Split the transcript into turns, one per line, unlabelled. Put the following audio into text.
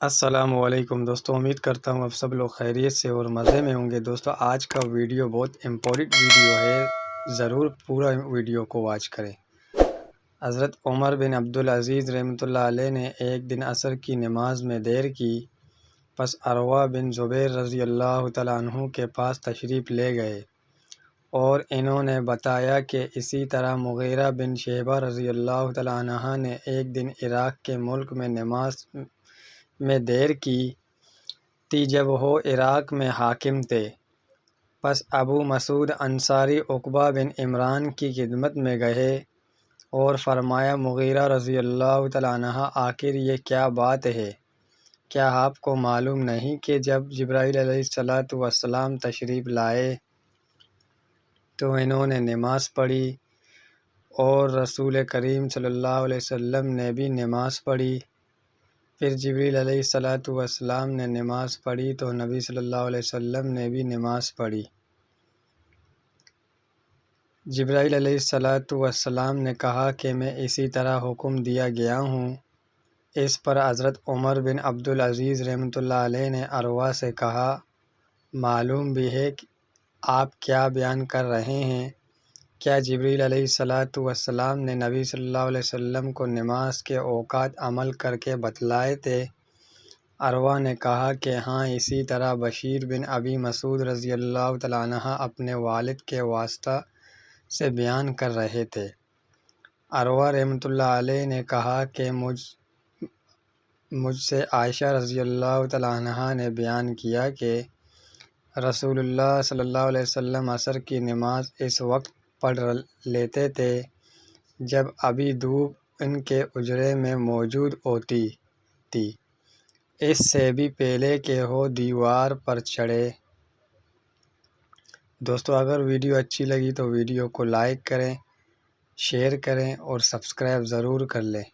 السلام علیکم دوستو، امید کرتا ہوں اب سب لوگ خیریت سے اور مزے میں ہوں گے۔ دوستو آج کا ویڈیو بہت امپورٹنٹ ویڈیو ہے، ضرور پورا ویڈیو کو واچ کریں۔ حضرت عمر بن عبدالعزیز رحمۃ اللہ علیہ نے ایک دن عصر کی نماز میں دیر کی، پس عروہ بن زبیر رضی اللہ تعالیٰ عنہ کے پاس تشریف لے گئے اور انہوں نے بتایا کہ اسی طرح مغیرہ بن شعبہ رضی اللہ تعالیٰ عنہ نے ایک دن عراق کے ملک میں نماز میں دیر کی تھی جب وہ عراق میں حاکم تھے۔ پس ابو مسعود انصاری عقبہ بن عمران کی خدمت میں گئے اور فرمایا، مغیرہ رضی اللہ تعالیٰ عنہ، آخر یہ کیا بات ہے؟ کیا آپ کو معلوم نہیں کہ جب جبرائیل علیہ السلام تشریف لائے تو انہوں نے نماز پڑھی اور رسول کریم صلی اللہ علیہ وسلم نے بھی نماز پڑھی، پھر جبرائیل علیہ السلام نے نماز پڑھی تو نبی صلی اللہ علیہ وسلم نے بھی نماز پڑھی۔ جبرائیل علیہ السلام نے کہا کہ میں اسی طرح حکم دیا گیا ہوں۔ اس پر حضرت عمر بن عبدالعزیز رحمۃ اللہ علیہ نے عروہ سے کہا، معلوم بھی ہے کہ آپ کیا بیان کر رہے ہیں؟ کیا جبرائیل علیہ السلام نے نبی صلی اللہ علیہ وسلم کو نماز کے اوقات عمل کر کے بتلائے تھے؟ عروہ نے کہا کہ ہاں، اسی طرح بشیر بن ابی مسعود رضی اللہ تعالیٰ عنہ اپنے والد کے واسطہ سے بیان کر رہے تھے۔ عروہ رحمۃ اللہ علیہ نے کہا کہ مجھ سے عائشہ رضی اللہ تعالیٰ عنہ نے بیان کیا کہ رسول اللہ صلی اللہ علیہ وسلم عصر کی نماز اس وقت پڑھ لیتے تھے جب ابھی دھوپ ان کے حجرے میں موجود ہوتی تھی، اس سے بھی پہلے کہ وہ دیوار پر چڑھے۔ دوستو اگر ویڈیو اچھی لگی تو ویڈیو کو لائک کریں، شیئر کریں اور سبسکرائب ضرور کر لیں۔